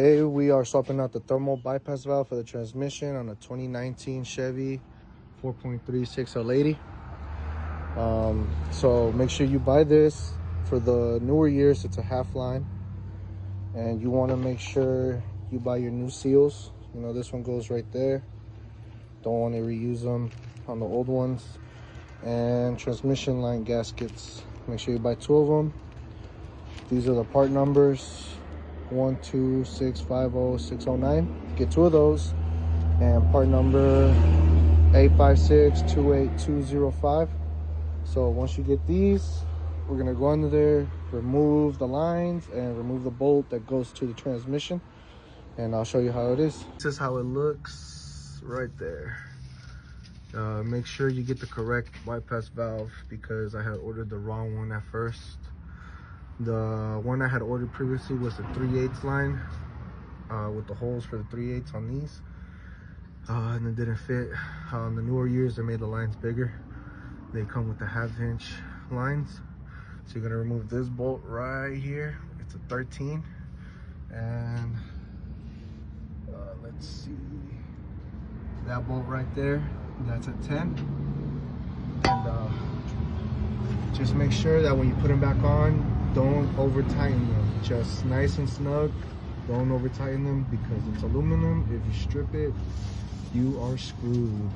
Today we are swapping out the thermal bypass valve for the transmission on a 2019 Chevy 4.3 6L80. So make sure you buy this for the newer years. It's a half line, and you want to make sure you buy your new seals. You know, this one goes right there. Don't want to reuse them on the old ones. And transmission line gaskets, make sure you buy 2 of them. These are the part numbers: 12650 Get 2 of those, and part number 856-28205. So once you get these, we're gonna go under there, remove the lines and remove the bolt that goes to the transmission, and I'll show you how it is. This is how it looks right there. Make sure you get the correct bypass valve, because I had ordered the wrong one at first. The one I had ordered previously was the 3/8 line with the holes for the 3/8 on these, and it didn't fit. On the newer years, they made the lines bigger. They come with the 1/2 inch lines. So you're gonna remove this bolt right here. It's a 13, and let's see, that bolt right there, that's a 10. And just make sure that when you put them back on, don't over tighten them. Just nice and snug. Don't over tighten them, because it's aluminum. If you strip it, you are screwed.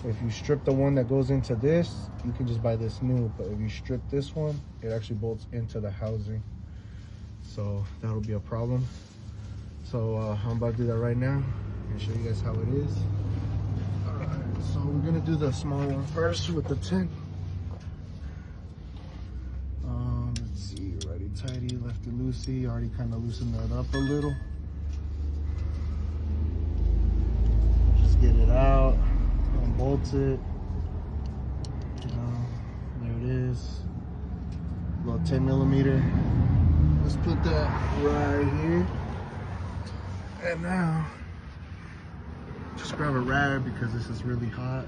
If you strip the one that goes into this, you can just buy this new. But if you strip this one, it actually bolts into the housing, so that'll be a problem. So I'm about to do that right now and show you guys how it is. All right, so we're gonna do the small one first with the 10. Let's see, righty tighty, lefty loosey. Already kind of loosened that up a little. Just get it out, unbolt it. You know, there it is. About 10mm. Let's put that right here. And now, just grab a rag, because this is really hot.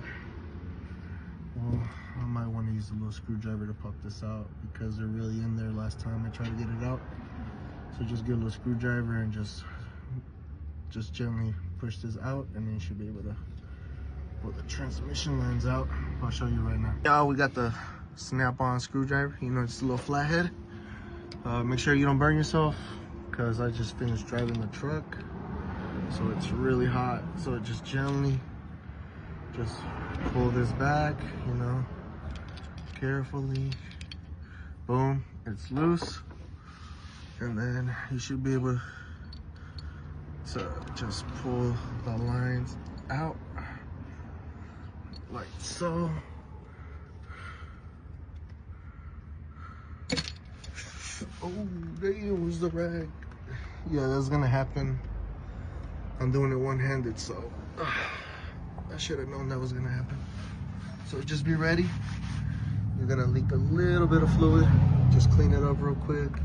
Well, I might want to use a little screwdriver to pop this out, because they're really in there last time I tried to get it out. So just get a little screwdriver and just gently push this out, and then you should be able to pull the transmission lines out. I'll show you right now. Yeah, we got the snap-on screwdriver. You know, it's a little flathead. Make sure you don't burn yourself, because I just finished driving the truck, so it's really hot. So just gently just pull this back, you know, carefully. Boom, it's loose. And then you should be able to just pull the lines out like so. Oh, there was the rag. Yeah, that's gonna happen. I'm doing it one-handed, so I should have known that was gonna happen. So just be ready. You're gonna leak a little bit of fluid. Just clean it up real quick.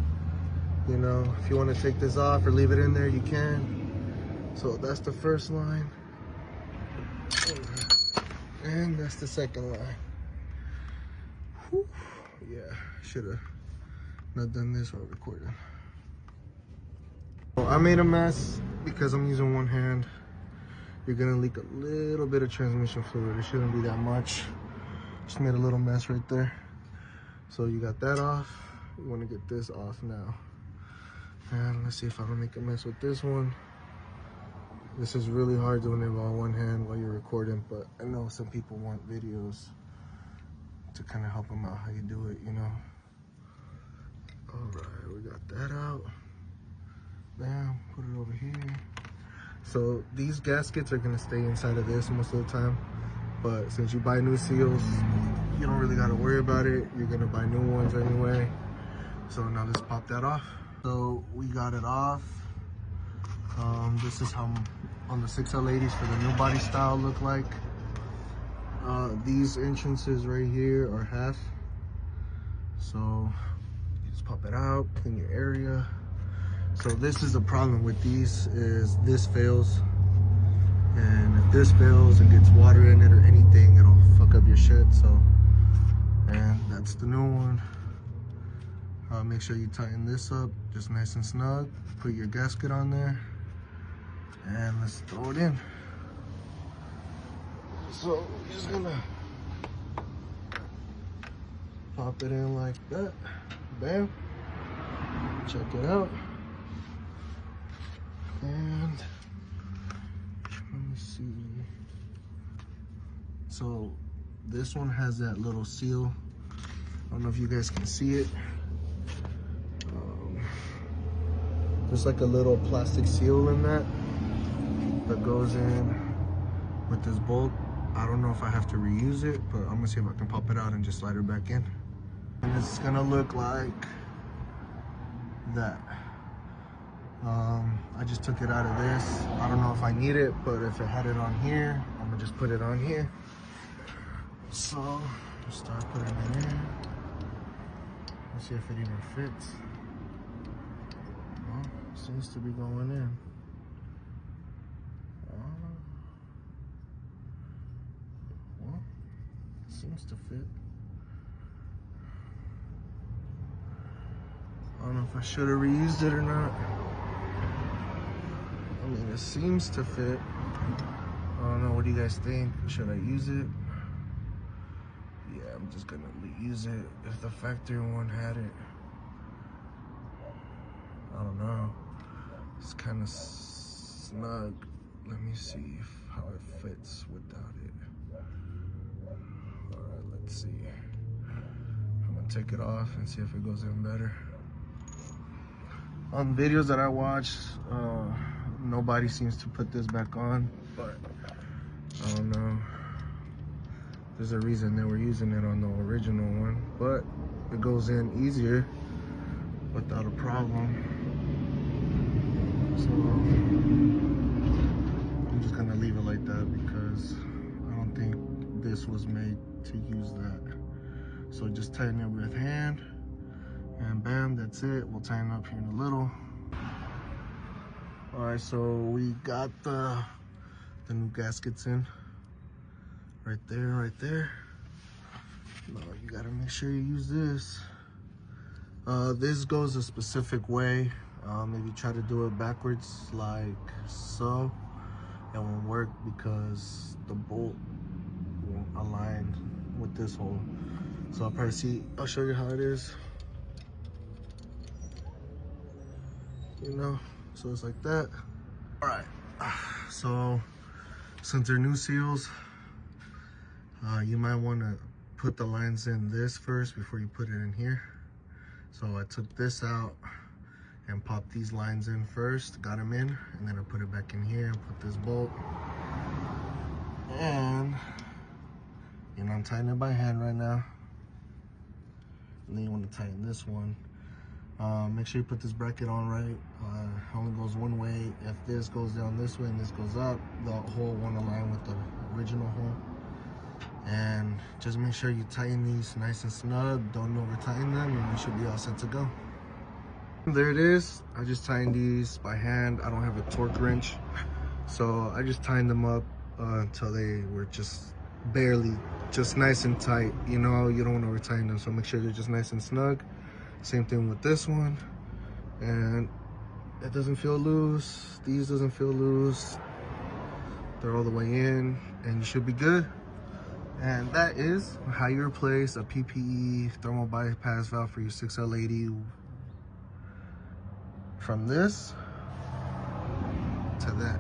You know, if you want to take this off or leave it in there, you can. So that's the first line, and that's the second line. Whew. Yeah, should have not done this while recording. Well, I made a mess because I'm using one hand. You're gonna leak a little bit of transmission fluid. It shouldn't be that much. Just made a little mess right there. So you got that off. You want to get this off now. And let's see if I don't make a mess with this one. This is really hard doing it on one hand while you're recording, but I know some people want videos to kind of help them out how you do it, you know. All right, we got that out. Bam, put it over here. So these gaskets are gonna stay inside of this most of the time, but since you buy new seals, you don't really gotta worry about it. You're gonna buy new ones anyway. So now let's pop that off. So we got it off. This is how on the 6L80s for the new body style look like. These entrances right here are half. So you just pop it out, clean your area. So this is the problem with these, is this fails. And if this fails and gets water in it or anything, it'll fuck up your shit. So, and that's the new one. Make sure you tighten this up just nice and snug. Put your gasket on there and let's throw it in. So we're just gonna pop it in like that. Bam. Check it out. And let me see. So this one has that little seal. I don't know if you guys can see it. There's like a little plastic seal in that goes in with this bolt. I don't know if I have to reuse it, but I'm gonna see if I can pop it out and just slide it back in. And it's gonna look like that. I just took it out of this. I don't know if I need it, but if I had it on here, I'm gonna just put it on here. So just start putting it in. Let's see if it even fits. Well, seems to be going in. Well, seems to fit. I don't know if I should have reused it or not. I mean, it seems to fit. I don't know, what do you guys think? Should I use it? Yeah, I'm just gonna use it if the factory one had it. I don't know. It's kind of snug. Let me see how it fits without it. All right, let's see. I'm gonna take it off and see if it goes in better. On videos that I watch, nobody seems to put this back on, but I don't know. There's a reason they were using it on the original one, but it goes in easier without a problem. So I'm just gonna leave it like that because I don't think this was made to use that. So just tighten it with hand and bam, that's it. We'll tighten up here in a little. All right, so we got the new gaskets in. Right there, right there. No, you gotta make sure you use this. This goes a specific way. If you try to do it backwards like so, it won't work because the bolt won't align with this hole. So I'll show you how it is. You know, so it's like that. All right, so since they're new seals, you might want to put the lines in this first before you put it in here. So I took this out and popped these lines in first, got them in, and then I put it back in here and put this bolt. And, you know, I'm tightening it by hand right now. And then you want to tighten this one. Make sure you put this bracket on right. It only goes one way. If this goes down this way and this goes up, the hole won't align with the original hole. And just make sure you tighten these nice and snug. Don't over tighten them and you should be all set to go. There it is. I just tightened these by hand. I don't have a torque wrench. So I just tightened them up until they were just barely, just nice and tight. You know, you don't want to over tighten them. So make sure they're just nice and snug. Same thing with this one. And it doesn't feel loose. These doesn't feel loose. They're all the way in and you should be good. And that is how you replace a PPE thermal bypass valve for your 6L80 from this to that.